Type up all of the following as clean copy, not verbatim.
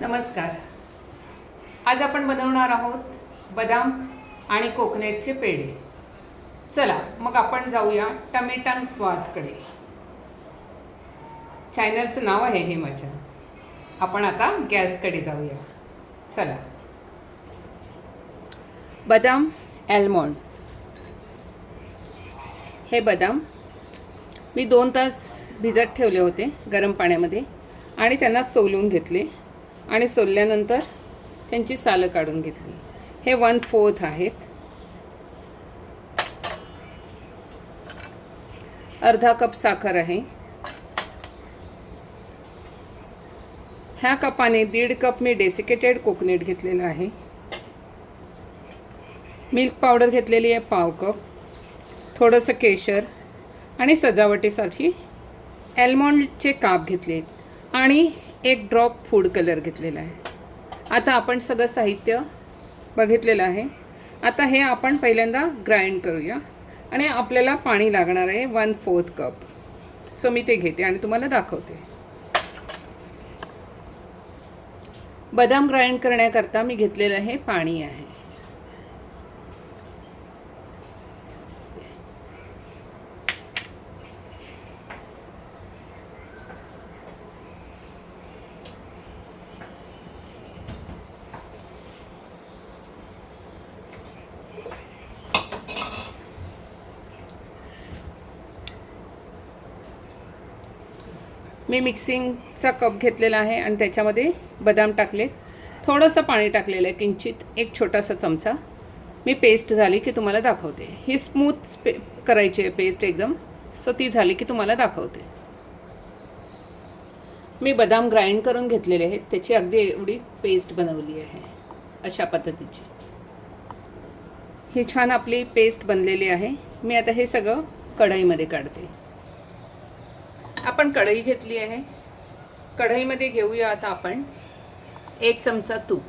नमस्कार. आज आपण बनवणार आहोत बदाम आणि कोकोनटचे पेढे. चला मग आपण जाऊया टमेटंग स्वादकडे. चॅनलचं नाव आहे हे माझ्या. आपण आता गॅसकडे जाऊया. चला. बदाम ॲल्मॉन्ड. हे बदाम मी 2 तास भिजत ठेवले होते गरम पाण्यामध्ये आणि त्यांना सोलून घेतले आणि सोलल्यानंतर त्यांची सालं काढून घेतली. हे 1/4 आहेत. अर्धा कप साखर आहे. ह्या कपाने 1.5 कप मी डेसिकेटेड कोकोनट घेतलेला आहे. मिल्क पावडर घेतलेली आहे 1/2 कप. थोडंसं केशर आणि सजावटीसाठी ॲल्मॉन्डचे काप घेतले आहेत आणि 1 ड्रॉप फूड कलर घेतलेला आहे. आता आपण सगळं साहित्य बघितलेलं आहे. आता हे आपण पहिल्यांदा ग्राइंड करूया आणि आपल्याला पाणी लागणार आहे 1/4 कप. सो मी ते घेते आणि तुम्हाला दाखवते. बदाम ग्राइंड करण्याकरता मी घेतलेलं हे पाणी आहे. मी मिक्सिंगचा कप घेतलेला आहे आणि त्याच्यामध्ये बदाम टाकले. थोडंसं पाणी टाकलेलं आहे किंचित, 1 छोटासा चमचा. मी पेस्ट झाली की तुम्हाला दाखवते. ही स्मूथ करायची आहे पेस्ट एकदम. सो ती झाली की तुम्हाला दाखवते. मी बदाम ग्राइंड करून घेतलेले आहेत. त्याची अगदी एवढी पेस्ट बनवली आहे अशा पद्धतीची. ही छान आपली पेस्ट बनलेली आहे. मी आता हे सगळं कढईमध्ये काढते. आपण कढई घेतली आहे. कढईमध्ये घेऊया आता आपण 1 चमचा तूप.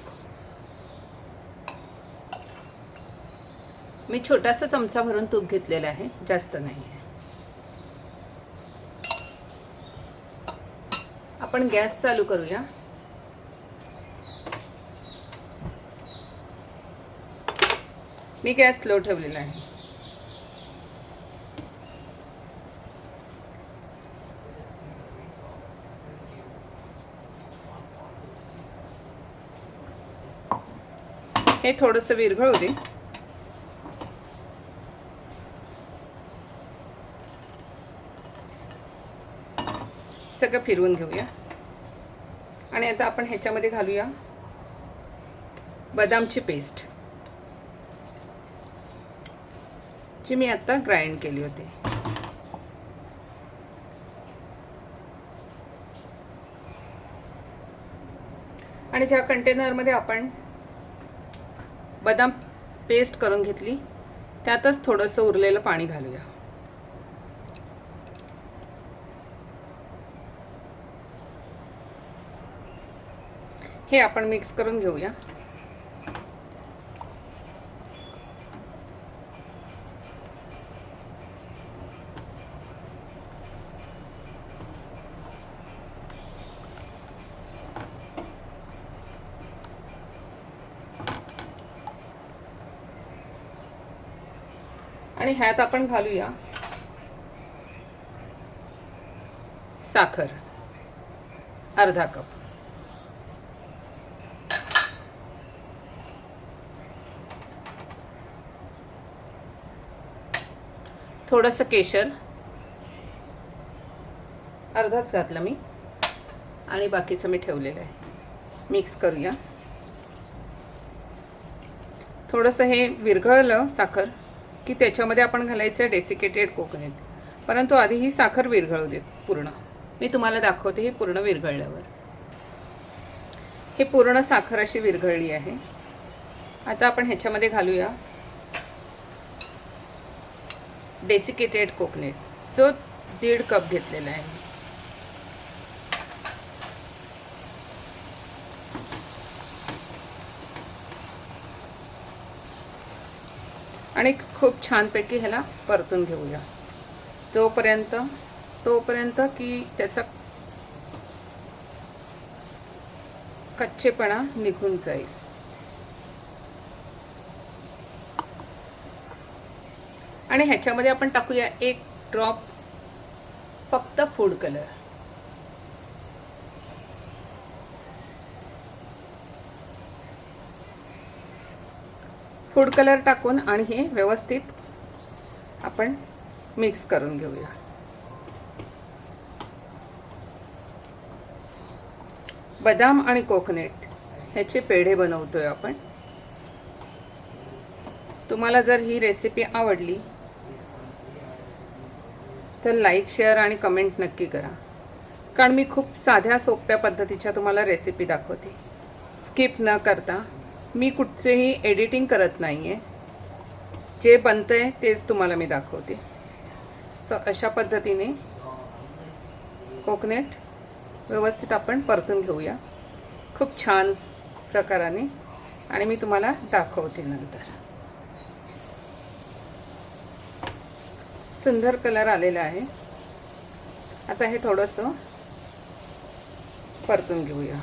मी छोटासा चमचा भरून तूप घेतलेला आहे, जास्त नाही आहे. आपण गॅस चालू करूया. मी गॅस स्लो ठेवलेला आहे. हे थोडंसं विरघळू दे. सगळं फिरवून घेऊया आणि आता आपण ह्याच्यामध्ये घालूया बदामची पेस्ट जी मी आता ग्राइंड केली होती. आणि ज्या कंटेनरमध्ये आपण बदाम पेस्ट करून घेतली त्यातच थोडंसं उरलेलं पाणी घालूया. हे आपण मिक्स करून घेऊया. आणि ह्यात आपण घालूया साखर अर्धा कप. थोडंसं केशर अर्धाच घातलं मी आणि बाकीचं मी ठेवलेलं आहे. मिक्स करूया. थोडंसं हे विरघळलं साखर की त्याच्यामध्ये आपण घालायचं डेसिकेटेड कोकोनट. परंतु आधी ही साखर विरघळू देत पूर्ण. मी तुम्हाला दाखवते हे पूर्ण विरघळल्यावर. हे पूर्ण साखर अशी विरघळली आहे. आता आपण ह्याच्यामध्ये घालूया डेसिकेटेड कोकोनट जो 1.5 कप घेतलेला आहे. आणि खूप छानपैकी ह्याला परतून घेऊया तोपर्यंत की त्याचा कच्चेपणा निघून जाईल. आणि ह्याच्यामध्ये आपण टाकूया 1 ड्रॉप फक्त फूड कलर. फूड कलर टाकून आणि हे व्यवस्थित आपण मिक्स करून घेऊया. बदाम आणि कोकोनट ह्याचे पेढे बनवतोय आपण. तुम्हाला जर ही रेसिपी आवडली तर लाईक, शेअर आणि कमेंट नक्की करा, कारण मी खूप साध्या सोप्या पद्धतीच्या तुम्हाला रेसिपी दाखवते. स्किप न करता. मी कुठचेही एडिटिंग करत नाही आहे, जे बनतंय तेच तुम्हाला मी दाखवते. अशा पद्धतीने कोकोनट व्यवस्थित आपण परतून घेऊया खूप छान प्रकाराने, आणि मी तुम्हाला दाखवते नंतर. सुंदर कलर आलेला आहे. आता हे थोडंसं परतून घेऊया.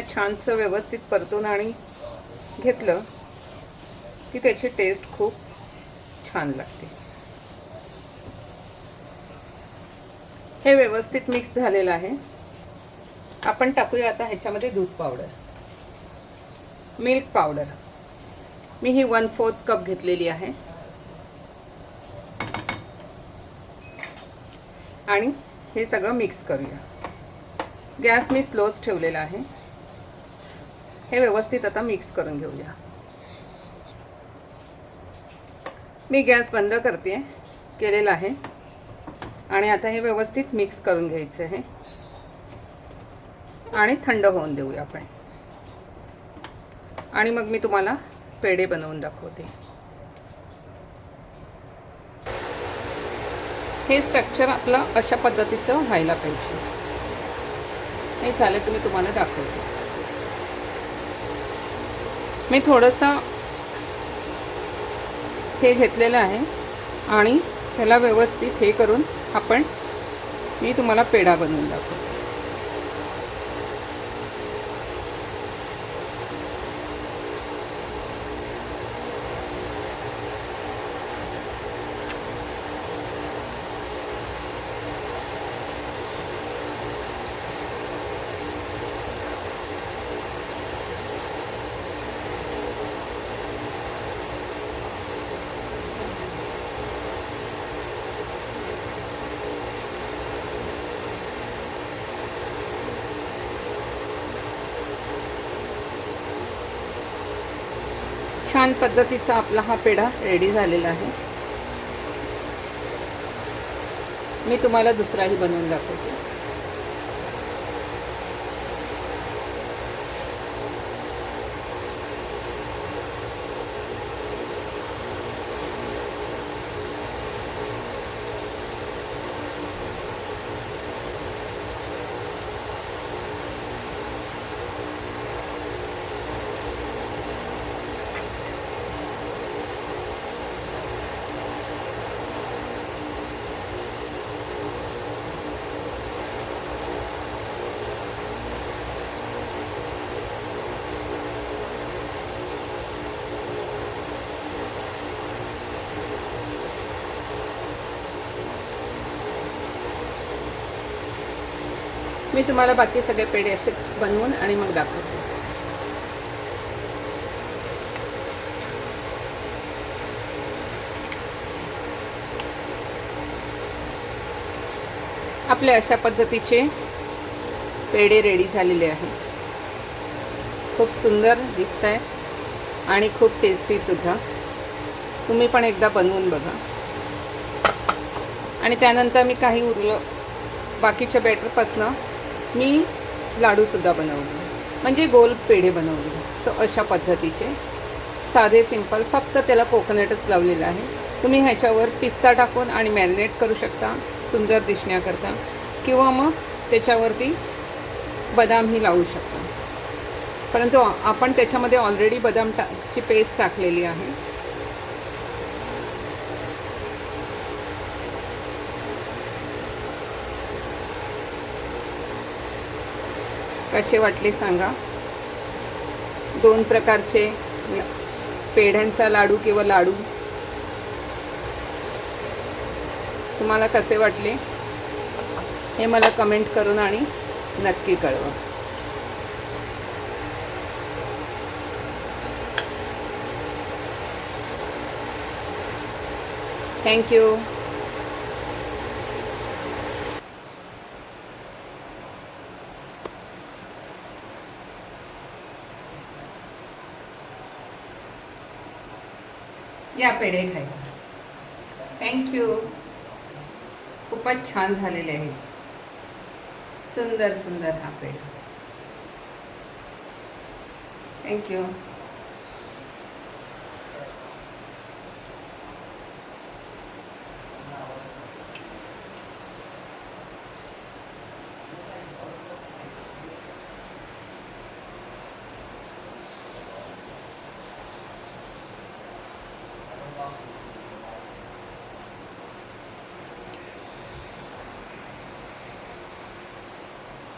छानसं व्यवस्थित परतून आणि घेतलं की त्याची टेस्ट खूप छान लागते. हे व्यवस्थित मिक्स झालेलं आहे. आपण टाकूया आता ह्याच्यामध्ये दूध पावडर, मिल्क पावडर. मी ही 1/4 कप घेतलेली आहे. आणि हे सगळं मिक्स करूया. गॅस मी स्लोच ठेवलेला आहे. हे व्यवस्थित आता मिक्स करून घेऊया. मी गॅस बंद केलेला आहे. आणि आता हे व्यवस्थित मिक्स करून घ्यायचं आहे आणि थंड होऊन देऊया आपण. आणि मग मी तुम्हाला पेढे बनवून दाखवते. हे स्ट्रक्चर आपलं अशा पद्धतीचं व्हायला पाहिजे. हे झालं की मी तुम्हाला दाखवते. मी थोडंसं हे घेतलेलं आहे आणि त्याला व्यवस्थित हे करून मी तुम्हाला पेढा बनवून दाखवते. छान पद्धतीचा आपला हा पेढा रेडी झालेला आहे. मी तुम्हाला दुसराही बनवून दाखवते. मी तुम्हाला बाकी सगळे पेढे असेच बनवून आणि मग दाखवते. आपले अशा पद्धतीचे पेढे रेडी झालेले आहेत. खूप सुंदर दिसत आहे आणि खूप टेस्टी सुद्धा. तुम्ही पण एकदा बनवून बघा. आणि त्यानंतर मी काही उरलं बाकीच्या बॅटरपासनं मी लाडूसुद्धा बनवले, म्हणजे गोल पेढे बनवले. अशा पद्धतीचे साधे सिंपल, फक्त त्याला कोकोनटच लावलेलं आहे. तुम्ही ह्याच्यावर पिस्ता टाकून आणि मॅरिनेट करू शकता सुंदर दिसण्याकरता, किंवा मग त्याच्यावरती बदामही लावू शकता. परंतु आपण त्याच्यामध्ये ऑलरेडी बदामची पेस्ट टाकलेली आहे कसे वाटले सांगा. 2 प्रकारचे पेढ्यांचा लाडू किंवा लाडू तुम्हाला कसे वाटले हे मला कमेंट करून आणि नक्की कळवा. थँक्यू. या पेढे खायला. थँक्यू. खूपच छान झालेले आहे. सुंदर सुंदर हा पेढा. थँक्यू.